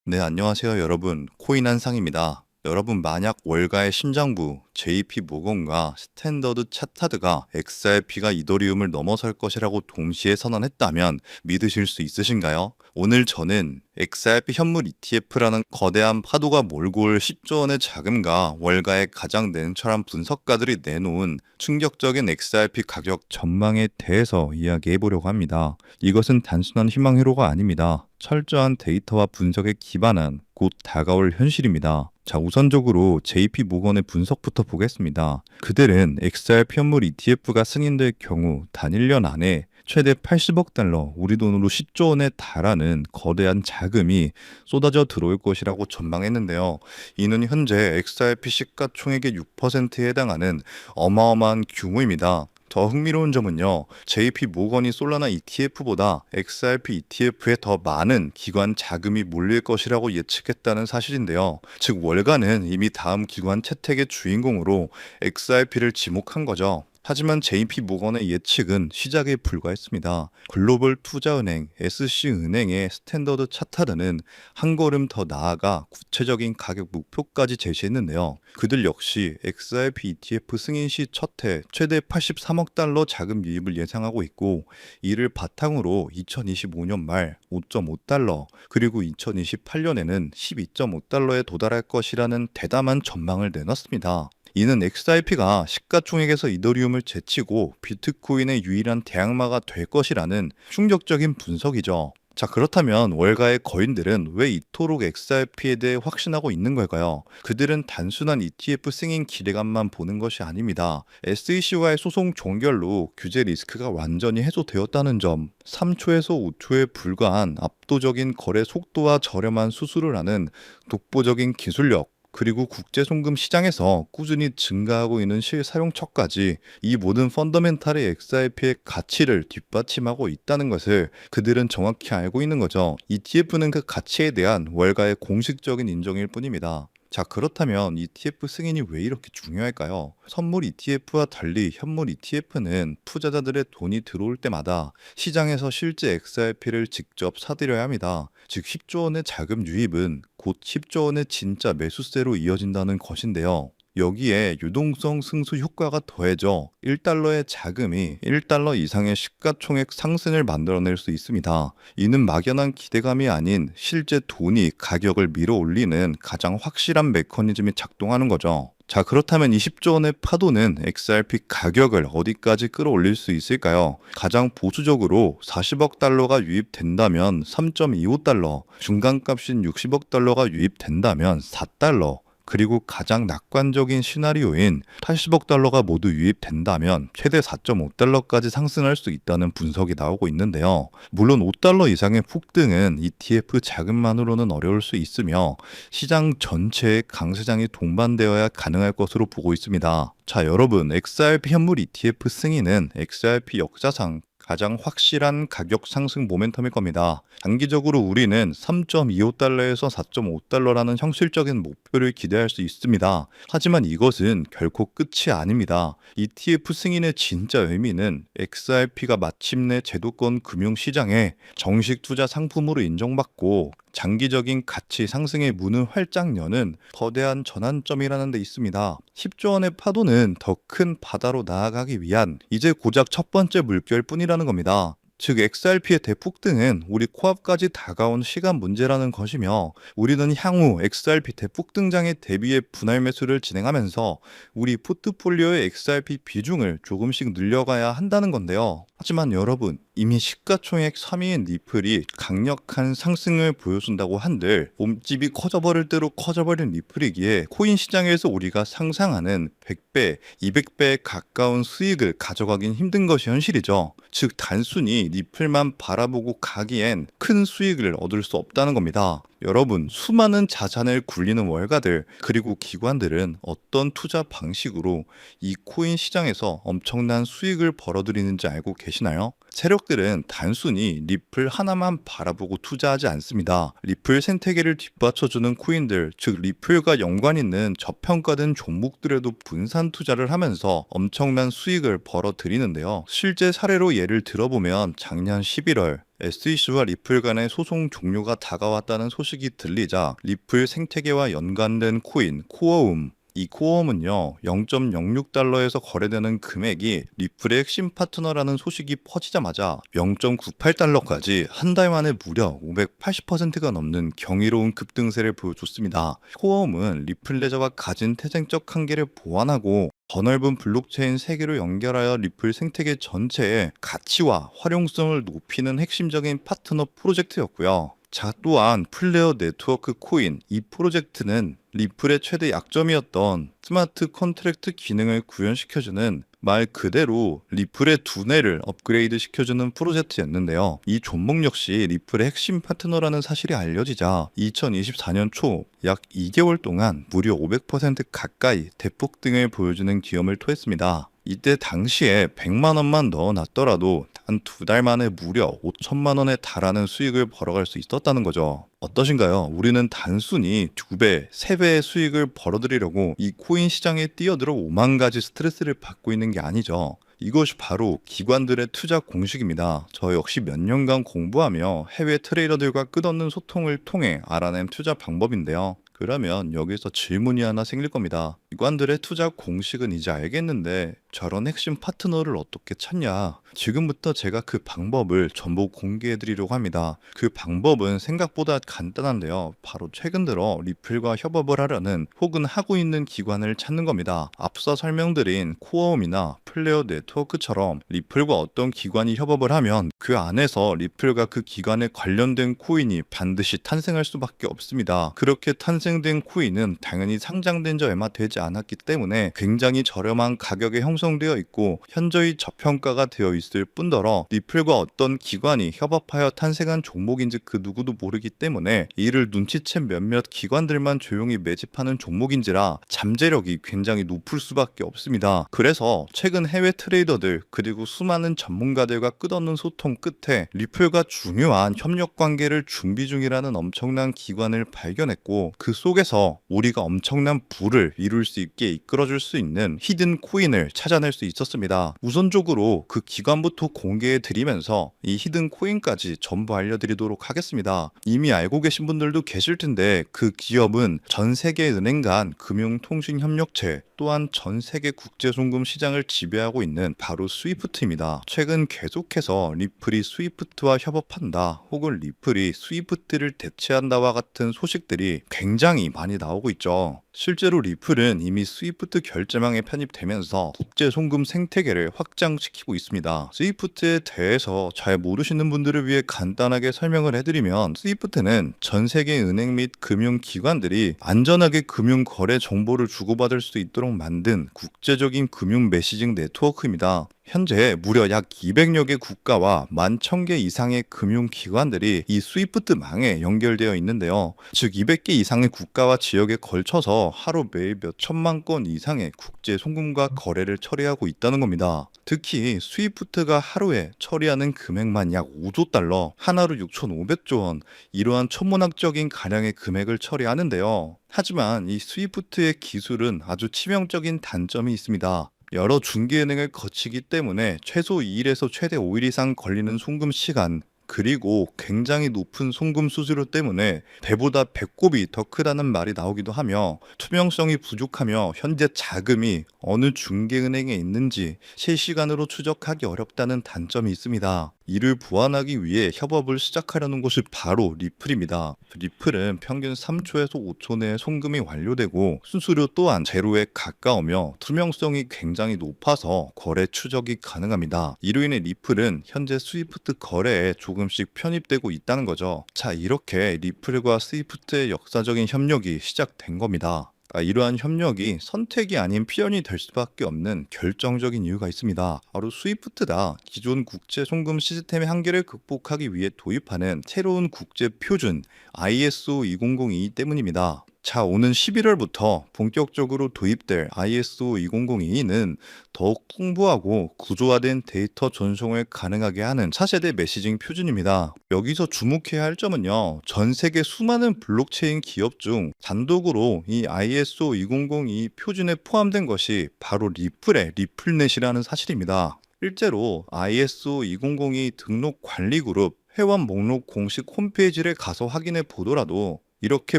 네, 안녕하세요, 여러분. 코인 한상입니다. 여러분, 만약 월가의 심장부 JP 모건과 스탠더드 차타드가 XRP가 이더리움을 넘어설 것이라고 동시에 선언했다면 믿으실 수 있으신가요? 오늘 저는 XRP 현물 ETF라는 거대한 파도가 몰고 올 10조 원의 자금과 월가의 가장 냉철한 분석가들이 내놓은 충격적인 XRP 가격 전망에 대해서 이야기해 보려고 합니다. 이것은 단순한 희망 회로가 아닙니다. 철저한 데이터와 분석에 기반한 곧 다가올 현실입니다. 자, 우선적으로 JP 모건의 분석부터 보겠습니다. 그들은 XRP 현물 ETF가 승인될 경우 단 1년 안에 최대 80억 달러, 우리 돈으로 10조 원에 달하는 거대한 자금이 쏟아져 들어올 것이라고 전망했는데요. 이는 현재 XRP 시가총액의 6%에 해당하는 어마어마한 규모입니다. 더 흥미로운 점은요, JP 모건이 솔라나 ETF보다 XRP ETF에 더 많은 기관 자금이 몰릴 것이라고 예측했다는 사실인데요. 즉, 월가는 이미 다음 기관 채택의 주인공으로 XRP를 지목한 거죠. 하지만 JP 모건의 예측은 시작에 불과했습니다. 글로벌 투자은행 SC은행의 스탠더드 차타르는 한 걸음 더 나아가 구체적인 가격 목표까지 제시했는데요. 그들 역시 XRP ETF 승인 시 첫 해 최대 83억 달러 자금 유입을 예상하고 있고, 이를 바탕으로 2025년 말 5.5달러, 그리고 2028년에는 12.5달러에 도달할 것이라는 대담한 전망을 내놨습니다. 이는 XRP가 시가총액에서 이더리움을 제치고 비트코인의 유일한 대항마가 될 것이라는 충격적인 분석이죠. 자, 그렇다면 월가의 거인들은 왜 이토록 XRP에 대해 확신하고 있는 걸까요? 그들은 단순한 ETF 승인 기대감만 보는 것이 아닙니다. SEC와의 소송 종결로 규제 리스크가 완전히 해소되었다는 점, 3초에서 5초에 불과한 압도적인 거래 속도와 저렴한 수수를 하는 독보적인 기술력, 그리고 국제송금 시장에서 꾸준히 증가하고 있는 실사용처까지, 이 모든 펀더멘탈의 XRP의 가치를 뒷받침하고 있다는 것을 그들은 정확히 알고 있는 거죠. ETF는 그 가치에 대한 월가의 공식적인 인정일 뿐입니다. 자, 그렇다면 ETF 승인이 왜 이렇게 중요할까요? 선물 ETF와 달리 현물 ETF는 투자자들의 돈이 들어올 때마다 시장에서 실제 XRP를 직접 사들여야 합니다. 즉 10조 원의 자금 유입은 곧 10조 원의 진짜 매수세로 이어진다는 것인데요. 여기에 유동성 승수 효과가 더해져 1달러의 자금이 1달러 이상의 시가총액 상승을 만들어낼 수 있습니다. 이는 막연한 기대감이 아닌 실제 돈이 가격을 밀어 올리는 가장 확실한 메커니즘이 작동하는 거죠. 자, 그렇다면 20조 원의 파도는 XRP 가격을 어디까지 끌어올릴 수 있을까요? 가장 보수적으로 40억 달러가 유입된다면 3.25달러, 중간값인 60억 달러가 유입된다면 4달러, 그리고 가장 낙관적인 시나리오인 80억 달러가 모두 유입된다면 최대 4.5달러까지 상승할 수 있다는 분석이 나오고 있는데요. 물론 5달러 이상의 폭등은 ETF 자금만으로는 어려울 수 있으며 시장 전체의 강세장이 동반되어야 가능할 것으로 보고 있습니다. 자, 여러분, XRP 현물 ETF 승인은 XRP 역사상 가장 확실한 가격 상승 모멘텀일 겁니다. 단기적으로 우리는 3.25달러에서 4.5달러라는 현실적인 목표를 기대할 수 있습니다. 하지만 이것은 결코 끝이 아닙니다. ETF 승인의 진짜 의미는 XRP가 마침내 제도권 금융시장에 정식 투자 상품으로 인정받고 장기적인 가치 상승의 문을 활짝 여는 거대한 전환점이라는 데 있습니다. 10조 원의 파도는 더 큰 바다로 나아가기 위한 이제 고작 첫 번째 물결 뿐이라는 겁니다. 즉 XRP의 대폭등은 우리 코앞까지 다가온 시간 문제라는 것이며, 우리는 향후 XRP 대폭등장에 대비해 분할 매수를 진행하면서 우리 포트폴리오의 XRP 비중을 조금씩 늘려가야 한다는 건데요. 하지만 여러분, 이미 시가총액 3위인 리플이 강력한 상승을 보여준다고 한들 몸집이 커져버릴 대로 커져버린 리플이기에 코인 시장에서 우리가 상상하는 100배, 200배에 가까운 수익을 가져가긴 힘든 것이 현실이죠. 즉 단순히 리플만 바라보고 가기엔 큰 수익을 얻을 수 없다는 겁니다. 여러분, 수많은 자산을 굴리는 월가들 그리고 기관들은 어떤 투자 방식으로 이 코인 시장에서 엄청난 수익을 벌어들이는지 알고 계시나요? 세력들은 단순히 리플 하나만 바라보고 투자하지 않습니다. 리플 생태계를 뒷받쳐주는 코인들, 즉 리플과 연관 있는 저평가된 종목들에도 분산 투자를 하면서 엄청난 수익을 벌어들이는데요. 실제 사례로 예를 들어보면 작년 11월 SEC와 리플 간의 소송 종료가 다가왔다는 소식이 들리자 리플 생태계와 연관된 코인 코어움, 이 코어움은요 0.06달러에서 거래되는 금액이 리플의 핵심 파트너라는 소식이 퍼지자마자 0.98달러까지 한 달 만에 무려 580%가 넘는 경이로운 급등세를 보여줬습니다. 코어움은 리플 레저가 가진 태생적 한계를 보완하고 더 넓은 블록체인 세계로 연결하여 리플 생태계 전체의 가치와 활용성을 높이는 핵심적인 파트너 프로젝트였고요. 자, 또한 플레어 네트워크 코인 이 프로젝트는 리플의 최대 약점이었던 스마트 컨트랙트 기능을 구현시켜주는 말 그대로 리플의 두뇌를 업그레이드 시켜주는 프로젝트였는데요. 이 종목 역시 리플의 핵심 파트너라는 사실이 알려지자 2024년 초 약 2개월 동안 무려 500% 가까이 대폭등을 보여주는 기염을 토했습니다. 이때 당시에 100만 원만 넣어놨더라도 단 2달 만에 무려 5천만 원에 달하는 수익을 벌어갈 수 있었다는 거죠. 어떠신가요? 우리는 단순히 2배, 3배의 수익을 벌어들이려고 이 코인 시장에 뛰어들어 5만 가지 스트레스를 받고 있는 게 아니죠. 이것이 바로 기관들의 투자 공식입니다. 저 역시 몇 년간 공부하며 해외 트레이더들과 끝없는 소통을 통해 알아낸 투자 방법인데요. 그러면 여기서 질문이 하나 생길 겁니다. 기관들의 투자 공식은 이제 알겠는데 저런 핵심 파트너를 어떻게 찾냐? 지금부터 제가 그 방법을 전부 공개해 드리려고 합니다. 그 방법은 생각보다 간단한데요. 바로 최근 들어 리플과 협업을 하려는 혹은 하고 있는 기관을 찾는 겁니다. 앞서 설명드린 코어움이나 플레어 네트워크처럼 리플과 어떤 기관이 협업을 하면 그 안에서 리플과 그 기관에 관련된 코인이 반드시 탄생할 수밖에 없습니다. 그렇게 탄생된 코인은 당연히 상장된 지 얼마 되지 않았기 때문에 굉장히 저렴한 가격에 형성되어 있고 현저히 저평가가 되어 있을 뿐더러 리플과 어떤 기관이 협업하여 탄생한 종목인지 그 누구도 모르기 때문에 이를 눈치챈 몇몇 기관들만 조용히 매집하는 종목인지라 잠재력이 굉장히 높을 수밖에 없습니다. 그래서 최근 해외 트레이더들 그리고 수많은 전문가들과 끝없는 소통 끝에 리플과 중요한 협력 관계를 준비 중이라는 엄청난 기관을 발견했고 그 속에서 우리가 엄청난 부를 이룰 수 있게 이끌어줄 수 있는 히든 코인을 찾아낼 수 있었습니다. 우선적으로 그 기관부터 공개해 드리면서 이 히든 코인까지 전부 알려드리도록 하겠습니다. 이미 알고 계신 분들도 계실 텐데 그 기업은 전 세계 은행 간 금융통신협력체 또한 전 세계 국제송금 시장을 지배하고 있는 바로 스위프트입니다. 최근 계속해서 리플이 스위프트와 협업한다 혹은 리플이 스위프트를 대체한다와 같은 소식들이 굉장히 많이 나오고 있죠. 실제로 리플은 이미 스위프트 결제망에 편입되면서 국제 송금 생태계를 확장시키고 있습니다. 스위프트에 대해서 잘 모르시는 분들을 위해 간단하게 설명을 해드리면 스위프트는 전 세계 은행 및 금융기관들이 안전하게 금융 거래 정보를 주고받을 수 있도록 만든 국제적인 금융 메시징 네트워크입니다. 현재 무려 약 200여 개 국가와 11,000개 이상의 금융기관들이 이 스위프트망에 연결되어 있는데요. 즉 200개 이상의 국가와 지역에 걸쳐서 하루 매일 몇 천만 건 이상의 국제 송금과 거래를 처리하고 있다는 겁니다. 특히 스위프트가 하루에 처리하는 금액만 약 5조 달러, 하나로 6,500조 원, 이러한 천문학적인 가량의 금액을 처리하는데요. 하지만 이 스위프트의 기술은 아주 치명적인 단점이 있습니다. 여러 중개은행을 거치기 때문에 최소 2일에서 최대 5일 이상 걸리는 송금 시간, 그리고 굉장히 높은 송금 수수료 때문에 배보다 배꼽이 더 크다는 말이 나오기도 하며 투명성이 부족하며 현재 자금이 어느 중개은행에 있는지 실시간으로 추적하기 어렵다는 단점이 있습니다. 이를 보완하기 위해 협업을 시작하려는 곳이 바로 리플입니다. 리플은 평균 3초에서 5초 내에 송금이 완료되고 수수료 또한 제로에 가까우며 투명성이 굉장히 높아서 거래 추적이 가능합니다. 이로 인해 리플은 현재 스위프트 거래에 조금씩 편입되고 있다는 거죠. 자, 이렇게 리플과 스위프트의 역사적인 협력이 시작된 겁니다. 이러한 협력이 선택이 아닌 필연이 될 수밖에 없는 결정적인 이유가 있습니다. 바로 스위프트다. 기존 국제 송금 시스템의 한계를 극복하기 위해 도입하는 새로운 국제 표준 ISO 2002 때문입니다. 자, 오는 11월부터 본격적으로 도입될 ISO 2002는 더욱 풍부하고 구조화된 데이터 전송을 가능하게 하는 차세대 메시징 표준입니다. 여기서 주목해야 할 점은요, 전 세계 수많은 블록체인 기업 중 단독으로 이 ISO 2002 표준에 포함된 것이 바로 리플의 리플넷이라는 사실입니다. 실제로 ISO 2002 등록 관리 그룹 회원 목록 공식 홈페이지를 가서 확인해 보더라도 이렇게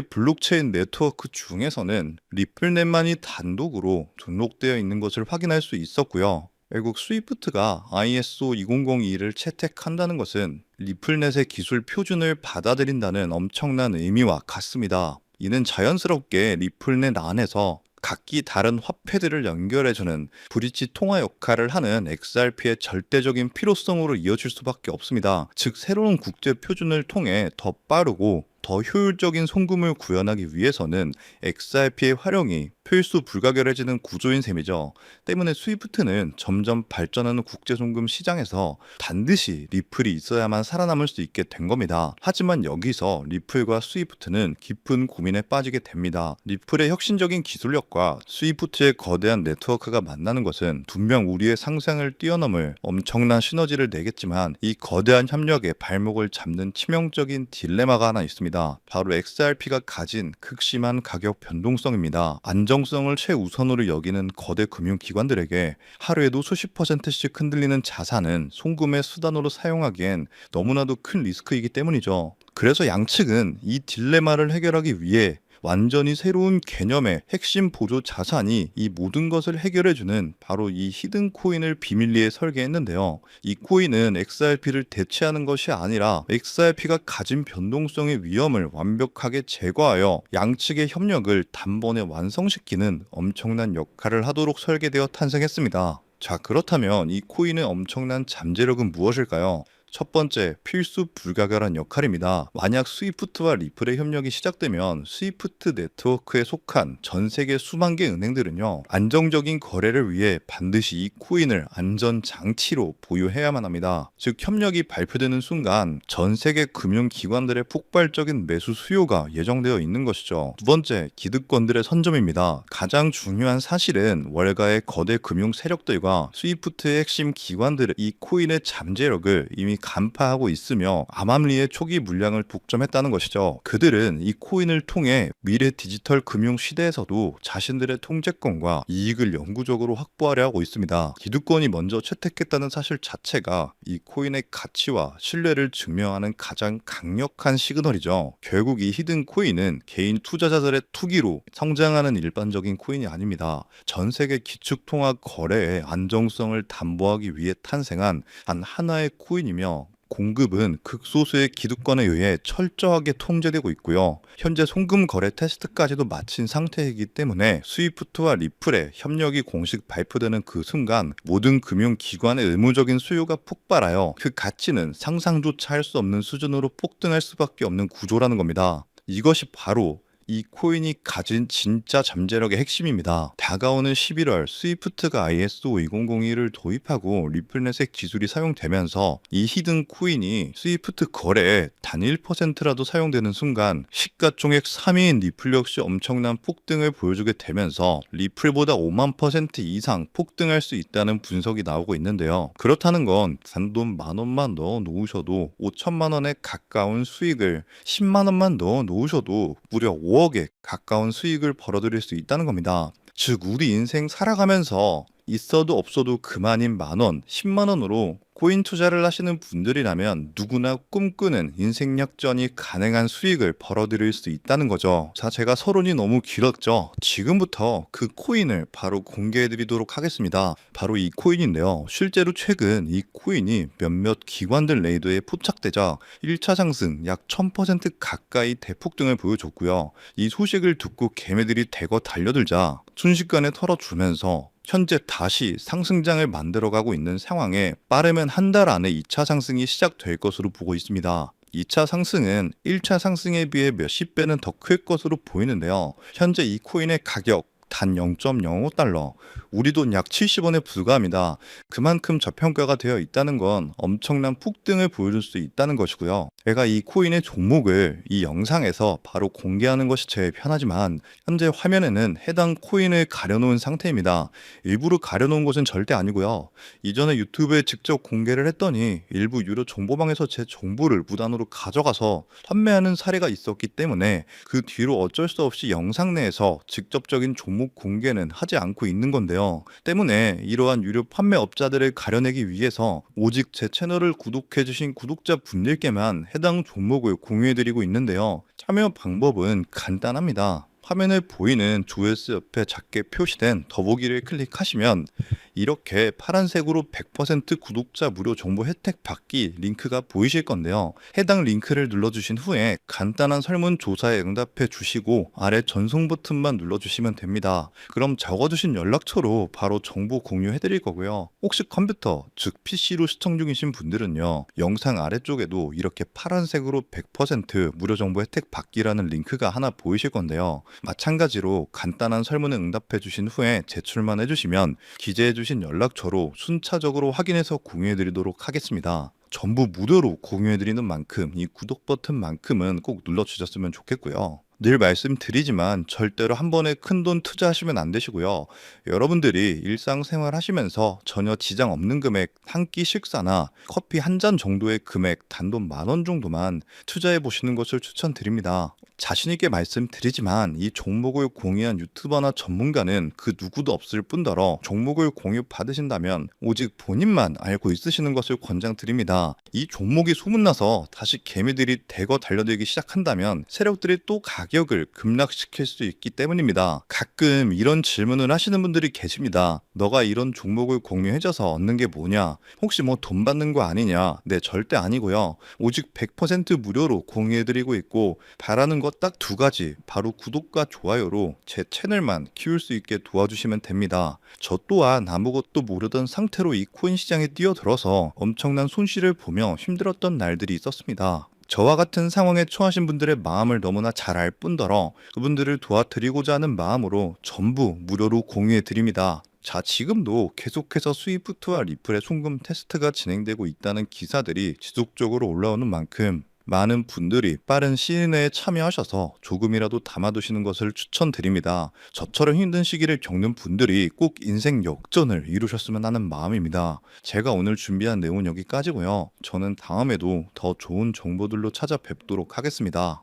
블록체인 네트워크 중에서는 리플넷만이 단독으로 등록되어 있는 것을 확인할 수 있었고요. 결국 스위프트가 ISO 2002를 채택한다는 것은 리플넷의 기술 표준을 받아들인다는 엄청난 의미와 같습니다. 이는 자연스럽게 리플넷 안에서 각기 다른 화폐들을 연결해주는 브릿지 통화 역할을 하는 XRP의 절대적인 필요성으로 이어질 수밖에 없습니다. 즉, 새로운 국제 표준을 통해 더 빠르고 더 효율적인 송금을 구현하기 위해서는 XRP의 활용이 필수 불가결해지는 구조인 셈이죠. 때문에 스위프트는 점점 발전하는 국제송금 시장에서 반드시 리플이 있어야만 살아남을 수 있게 된 겁니다. 하지만 여기서 리플과 스위프트는 깊은 고민에 빠지게 됩니다. 리플의 혁신적인 기술력과 스위프트의 거대한 네트워크가 만나는 것은 분명 우리의 상상을 뛰어넘을 엄청난 시너지를 내겠지만 이 거대한 협력에 발목을 잡는 치명적인 딜레마가 하나 있습니다. 바로 XRP가 가진 극심한 가격 변동성입니다. 안정성을 최우선으로 여기는 거대 금융기관들에게 하루에도 수십 %씩 흔들리는 자산은 송금의 수단으로 사용하기엔 너무나도 큰 리스크이기 때문이죠. 그래서 양측은 이 딜레마를 해결하기 위해 완전히 새로운 개념의 핵심 보조 자산이 이 모든 것을 해결해주는 바로 이 히든 코인을 비밀리에 설계했는데요. 이 코인은 XRP를 대체하는 것이 아니라 XRP가 가진 변동성의 위험을 완벽하게 제거하여 양측의 협력을 단번에 완성시키는 엄청난 역할을 하도록 설계되어 탄생했습니다. 자, 그렇다면 이 코인의 엄청난 잠재력은 무엇일까요? 첫 번째, 필수 불가결한 역할입니다. 만약 스위프트와 리플의 협력이 시작되면 스위프트 네트워크에 속한 전 세계 수만 개 은행들은요, 안정적인 거래를 위해 반드시 이 코인을 안전 장치로 보유해야만 합니다. 즉, 협력이 발표되는 순간 전 세계 금융기관들의 폭발적인 매수 수요가 예정되어 있는 것이죠. 두 번째, 기득권들의 선점입니다. 가장 중요한 사실은 월가의 거대 금융 세력들과 스위프트의 핵심 기관들의 이 코인의 잠재력을 이미 간파하고 있으며 암암리의 초기 물량을 독점했다는 것이죠. 그들은 이 코인을 통해 미래 디지털 금융 시대에서도 자신들의 통제권과 이익을 영구적으로 확보하려 하고 있습니다. 기득권이 먼저 채택했다는 사실 자체가 이 코인의 가치와 신뢰를 증명하는 가장 강력한 시그널이죠. 결국 이 히든 코인은 개인 투자자들의 투기로 성장하는 일반적인 코인이 아닙니다. 전 세계 기축통화 거래의 안정성을 담보하기 위해 탄생한 단 하나의 코인이며 공급은 극소수의 기득권에 의해 철저하게 통제되고 있고요. 현재 송금 거래 테스트까지도 마친 상태이기 때문에 스위프트와 리플의 협력이 공식 발표되는 그 순간 모든 금융기관의 의무적인 수요가 폭발하여 그 가치는 상상조차 할 수 없는 수준으로 폭등할 수밖에 없는 구조라는 겁니다. 이것이 바로 이 코인이 가진 진짜 잠재력의 핵심입니다. 다가오는 11월 스위프트가 ISO 2002를 도입하고 리플넷의 기술이 사용되면서 이 히든 코인이 스위프트 거래에 단 1%라도 사용되는 순간 시가총액 3위인 리플 역시 엄청난 폭등을 보여주게 되면서 리플보다 5만 % 이상 폭등할 수 있다는 분석이 나오고 있는데요. 그렇다는 건 단돈 10,000원만 넣어 놓으셔도 5천만 원에 가까운 수익을 10만 원만 넣어 놓으셔도 무려 5억에 가까운 수익을 벌어들일 수 있다는 겁니다. 즉, 우리 인생 살아가면서 있어도 없어도 그만인 만원, 10만 원으로 코인 투자를 하시는 분들이라면 누구나 꿈꾸는 인생 역전이 가능한 수익을 벌어들일 수 있다는 거죠. 자, 제가 서론이 너무 길었죠. 지금부터 그 코인을 바로 공개해 드리도록 하겠습니다. 바로 이 코인인데요. 실제로 최근 이 코인이 몇몇 기관들 레이더에 포착되자 1차 상승 약 1000% 가까이 대폭등을 보여줬고요. 이 소식을 듣고 개매들이 대거 달려들자 순식간에 털어주면서 현재 다시 상승장을 만들어가고 있는 상황에 빠르면 한 달 안에 2차 상승이 시작될 것으로 보고 있습니다. 2차 상승은 1차 상승에 비해 몇십 배는 더 클 것으로 보이는데요. 현재 이 코인의 가격 단 0.05달러, 우리 돈 약 70원에 불과합니다. 그만큼 저평가가 되어 있다는 건 엄청난 폭등을 보여줄 수 있다는 것이고요. 제가 이 코인의 종목을 이 영상에서 바로 공개하는 것이 제일 편하지만 현재 화면에는 해당 코인을 가려놓은 상태입니다. 일부러 가려놓은 것은 절대 아니고요. 이전에 유튜브에 직접 공개를 했더니 일부 유료 정보방에서 제 정보를 무단으로 가져가서 판매하는 사례가 있었기 때문에 그 뒤로 어쩔 수 없이 영상 내에서 직접적인 정보 종목 공개는 하지 않고 있는 건데요. 때문에 이러한 유료 판매업자들을 가려내기 위해서 오직 제 채널을 구독해주신 구독자분들께만 해당 종목을 공유해드리고 있는데요. 참여 방법은 간단합니다. 화면에 보이는 조회수 옆에 작게 표시된 더보기를 클릭하시면 이렇게 파란색으로 100% 구독자 무료 정보 혜택 받기 링크가 보이실 건데요. 해당 링크를 눌러주신 후에 간단한 설문조사에 응답해 주시고 아래 전송 버튼만 눌러주시면 됩니다. 그럼 적어주신 연락처로 바로 정보 공유해 드릴 거고요. 혹시 컴퓨터, 즉 PC로 시청 중이신 분들은요. 영상 아래쪽에도 이렇게 파란색으로 100% 무료 정보 혜택 받기라는 링크가 하나 보이실 건데요. 마찬가지로 간단한 설문에 응답해 주신 후에 제출만 해주시면 기재해 주신 연락처로 순차적으로 확인해서 공유해 드리도록 하겠습니다. 전부 무료로 공유해 드리는 만큼 이 구독 버튼만큼은 꼭 눌러 주셨으면 좋겠고요. 늘 말씀드리지만 절대로 한 번에 큰돈 투자하시면 안 되시고요. 여러분들이 일상생활 하시면서 전혀 지장 없는 금액 한 끼 식사나 커피 한 잔 정도의 금액 단돈 10,000원 정도만 투자해 보시는 것을 추천드립니다. 자신 있게 말씀드리지만 이 종목을 공유한 유튜버나 전문가는 그 누구도 없을 뿐더러 종목을 공유 받으신다면 오직 본인만 알고 있으시는 것을 권장드립니다. 이 종목이 소문나서 다시 개미들이 대거 달려들기 시작한다면 세력들이 또 가격을 급락시킬 수 있기 때문입니다. 가끔 이런 질문을 하시는 분들이 계십니다. 너가 이런 종목을 공유해줘서 얻는 게 뭐냐? 혹시 뭐 돈 받는 거 아니냐? 네, 절대 아니고요. 오직 100% 무료로 공유해드리고 있고 바라는 것 딱 두 가지, 바로 구독과 좋아요로 제 채널만 키울 수 있게 도와주시면 됩니다. 저 또한 아무것도 모르던 상태로 이 코인 시장에 뛰어들어서 엄청난 손실을 보며 힘들었던 날들이 있었습니다. 저와 같은 상황에 처하신 분들의 마음을 너무나 잘 알 뿐더러 그분들을 도와드리고자 하는 마음으로 전부 무료로 공유해 드립니다. 자, 지금도 계속해서 스위프트와 리플의 송금 테스트가 진행되고 있다는 기사들이 지속적으로 올라오는 만큼 많은 분들이 빠른 시일 내에 참여하셔서 조금이라도 담아두시는 것을 추천드립니다. 저처럼 힘든 시기를 겪는 분들이 꼭 인생 역전을 이루셨으면 하는 마음입니다. 제가 오늘 준비한 내용은 여기까지고요. 저는 다음에도 더 좋은 정보들로 찾아뵙도록 하겠습니다.